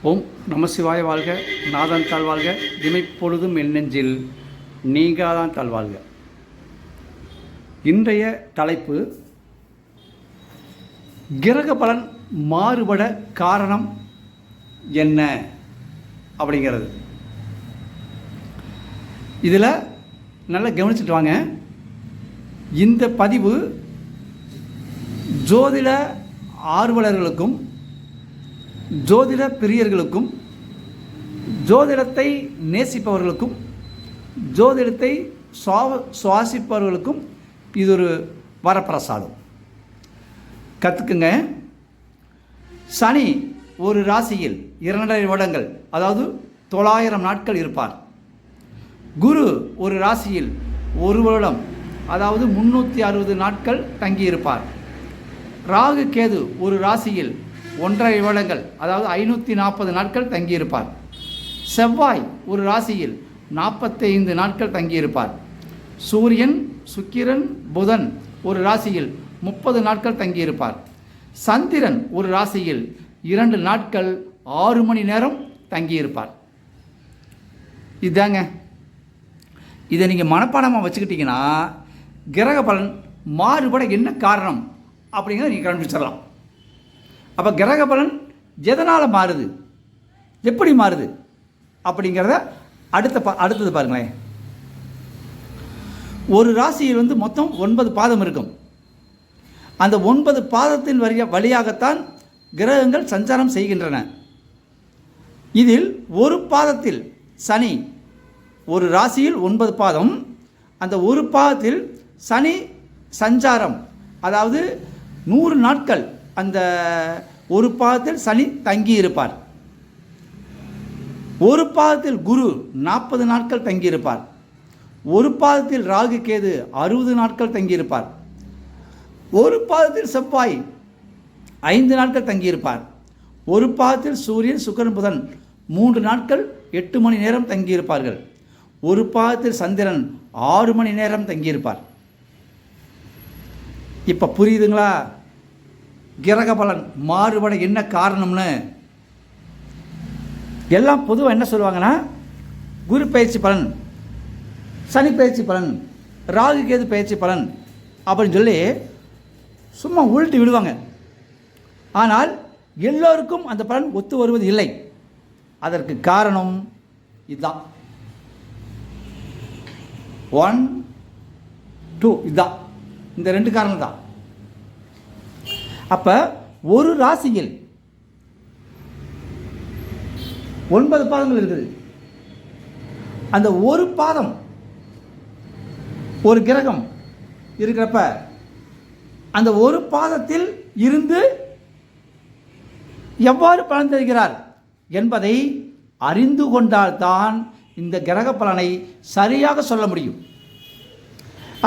ஓம் நம சிவாய வாழ்க, நாதன் தாழ்வாழ்க, இமைப்பொழுதும் என் நெஞ்சில் நீங்காதான் தாழ்வாழ்க. இன்றைய தலைப்பு கிரக பலன் மாறுபட காரணம் என்ன அப்படிங்கிறது. இதில் நல்லா கவனிச்சுட்டு வாங்க. இந்த பதிவு ஜோதிட ஆர்வலர்களுக்கும் ஜோதிட பிரியர்களுக்கும் ஜோதிடத்தை நேசிப்பவர்களுக்கும் ஜோதிடத்தை சுவாசிப்பவர்களுக்கும் இது ஒரு வரப்பிரசாதம். கற்றுக்குங்க. சனி ஒரு ராசியில் 2.5 வருடங்கள், அதாவது 900 நாட்கள் இருப்பார். குரு ஒரு ராசியில் 1 வருடம், அதாவது 360 நாட்கள் தங்கியிருப்பார். ராகு கேது ஒரு ராசியில் 1.5 வருடங்கள், அதாவது 540 நாட்கள் தங்கியிருப்பார். செவ்வாய் ஒரு ராசியில் 45 நாட்கள் தங்கியிருப்பார். சூரியன், சுக்கிரன், புதன் ஒரு ராசியில் 30 நாட்கள் தங்கியிருப்பார். சந்திரன் ஒரு ராசியில் 2 நாட்கள் 6 மணி நேரம் தங்கியிருப்பார். இதாங்க. இதை நீங்கள் மனப்பாடமாக வச்சுக்கிட்டிங்கன்னா கிரக பலன் மாறுபட என்ன காரணம் அப்படிங்கிறத நீங்கள் கண்டுபிடிச்சிடலாம். அப்போ கிரக பலன் எதனால் மாறுது, எப்படி மாறுது அப்படிங்கிறத அடுத்தது பாருங்களேன். ஒரு ராசியில் மொத்தம் 9 பாதம் இருக்கும். அந்த 9 பாதத்தின் வழியாகத்தான் கிரகங்கள் சஞ்சாரம் செய்கின்றன. இதில் ஒரு பாதத்தில் சனி, ஒரு ராசியில் 9 பாதம், அந்த ஒரு பாதத்தில் சனி சஞ்சாரம், அதாவது 100 நாட்கள் அந்த ஒரு பாதத்தில் சனி தங்கி இருப்பார். ஒரு பாதத்தில் குரு 40 நாட்கள் தங்கியிருப்பார். ஒரு பாதத்தில் ராகு கேது 60 நாட்கள் தங்கியிருப்பார். ஒரு பாதத்தில் செவ்வாய் 5 நாட்கள் தங்கியிருப்பார். ஒரு பாதத்தில் சூரியன், சுக்கிரன், புதன் 3 நாட்கள் 8 மணி நேரம் தங்கியிருப்பார்கள். ஒரு பாதத்தில் சந்திரன் 6 மணி நேரம் தங்கியிருப்பார். இப்போ புரியுதுங்களா கிரக பலன் மாறுபட என்ன காரணம்னு? எல்லாம் பொதுவாக என்ன சொல்லுவாங்கன்னா, குரு பயிற்சி பலன், சனி பயிற்சி பலன், ராகு கேது பயிற்சி பலன் அப்படின்னு சொல்லி சும்மா உருட்டி விடுவாங்க. ஆனால் எல்லோருக்கும் அந்த பலன் ஒத்து வருவது இல்லை. அதற்கு காரணம் இதுதான். 1, 2 இதுதான். இந்த 2 காரணம் தான். அப்போ ஒரு ராசியில் 9 பாதங்கள் இருக்குது. அந்த ஒரு பாதம் ஒரு கிரகம் இருக்கிறப்ப அந்த ஒரு பாதத்தில் இருந்து எவ்வாறு பலன் தருகிறார் என்பதை அறிந்து கொண்டால்தான் இந்த கிரக பலனை சரியாக சொல்ல முடியும்.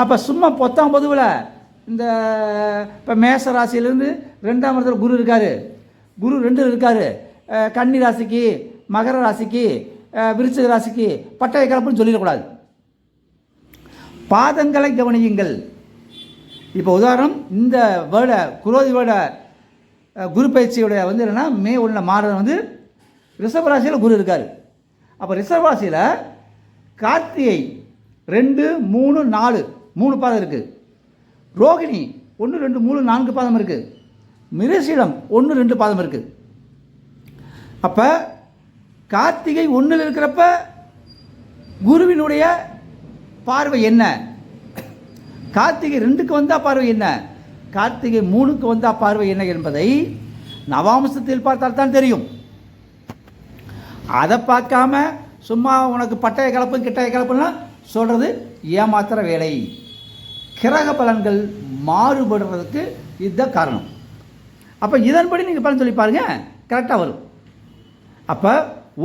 அப்போ சும்மா பொத்தாம் பொதுவில் இந்த இப்போ மேச ராசியிலேருந்து 2ஆம் இடத்துல குரு இருக்கார், குரு 2 இருக்கார், கன்னி ராசிக்கு, மகர ராசிக்கு, விருச்சிக ராசிக்கு பட்டய கலப்புன்னு சொல்லிடக்கூடாது. பாதங்களை கவனியுங்கள். இப்போ உதாரணம், இந்த வேர்டை குரோதி வேர்டை குரு பயிற்சியோடைய என்னென்னா மே 1 மாதம் ரிஷப ராசியில் குரு இருக்கார். அப்போ ரிஷப ராசியில் கார்த்திகை 2, 3, 4 3 பாதம் இருக்குது. ரோகிணி 1, 2, 3, 4 பாதம் இருக்குது. மிருகசீடம் 1, 2 பாதம் இருக்குது. அப்போ கார்த்திகை 1 இருக்கிறப்ப குருவினுடைய பார்வை என்ன, கார்த்திகை 2க்கு வந்தால் பார்வை என்ன, கார்த்திகை 3க்கு வந்தால் பார்வை என்ன என்பதை நவாம்சத்தில் பார்த்தால்தான் தெரியும். அதை பார்க்காம சும்மா உனக்கு பட்டய கலப்பு கிட்டய கலப்புன்னா சொல்கிறது ஏமாத்துற வேலை. கிரக பலன்கள் மாறுபடுறதுக்கு இதுதான் காரணம். அப்போ இதன்படி நீங்கள் பலன் சொல்லி பாருங்கள், கரெக்டாக வரும். அப்போ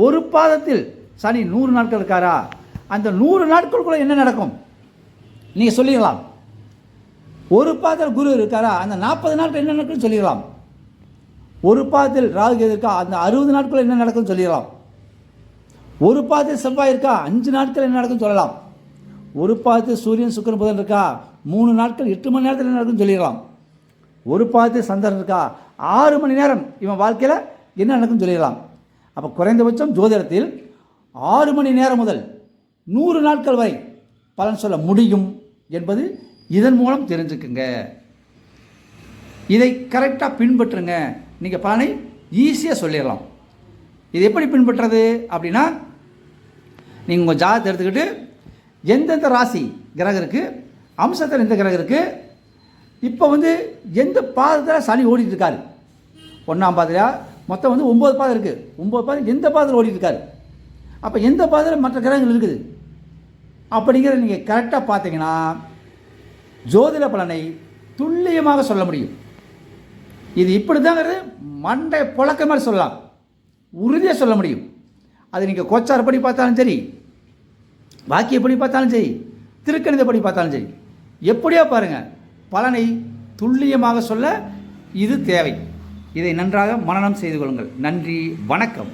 ஒரு பாதத்தில் சனி 100 நாட்கள் இருக்காரா, அந்த 100 நாட்களுக்குள்ளே என்ன நடக்கும் நீங்கள் சொல்லிடலாம். ஒரு பாதத்தில் குரு இருக்காரா, அந்த 40 நாட்கள் என்ன நடக்குன்னு சொல்லிடலாம். ஒரு பாதத்தில் ராகு இருக்கா, அந்த 60 நாட்கள் என்ன நடக்குன்னு சொல்லிடலாம். ஒரு பாதத்தில் செவ்வாய் இருக்கா, 5 நாட்கள் என்ன நடக்குன்னு சொல்லலாம். ஒரு பாதத்தில் சூரியன், சுக்கிரன், புதன் இருக்கா, 3 நாட்கள் 8 மணி நேரத்தில் என்ன நடக்குன்னு சொல்லிடலாம். ஒரு பாதத்தில் சந்திரன் இருக்கா, 6 மணி நேரம் இவன் வாழ்க்கையில் என்ன நடக்குன்னு சொல்லிடலாம். அப்போ குறைந்தபட்சம் ஜோதிடத்தில் 6 மணி நேரம் முதல் 100 நாட்கள் வரை பலன் சொல்ல முடியும் என்பது இதன் மூலம் தெரிஞ்சுக்குங்க. இதை கரெக்டாக பின்பற்றுங்க, நீங்கள் பலனை ஈஸியாக சொல்லிடலாம். இது எப்படி பின்பற்றுறது அப்படின்னா, நீங்கள் உங்கள் ஜாதகத்தை எடுத்துக்கிட்டு எந்தெந்த ராசி கிரகம் இருக்குது, அம்சத்தில் எந்த கிரகம் இருக்குது, இப்போ எந்த பாதத்தில் சனி ஓடிட்டுருக்காரு, 1ஆம் பாதையா மொத்தம் 9 பாதை இருக்குது, 9 பாதை எந்த பாதையில் ஓடிட்டுருக்காரு, அப்போ எந்த பாதையில் மற்ற கிரகங்கள் இருக்குது அப்படிங்கிறத நீங்கள் கரெக்டாக பார்த்தீங்கன்னா ஜோதிட பலனை துல்லியமாக சொல்ல முடியும். இது இப்படி தாங்கிறது மண்டை புழக்க மாதிரி சொல்லலாம், உறுதியாக சொல்ல முடியும். அது நீங்கள் கோச்சாரப்படி பார்த்தாலும் சரி, வாக்கியப்படி பார்த்தாலும் சரி, திருக்கணிதப்படி பார்த்தாலும் சரி, எப்படியோ பாருங்கள், பலனை துல்லியமாக சொல்ல இது தேவை. இதை நன்றாக மனனம் செய்து கொள்ளுங்கள். நன்றி, வணக்கம்.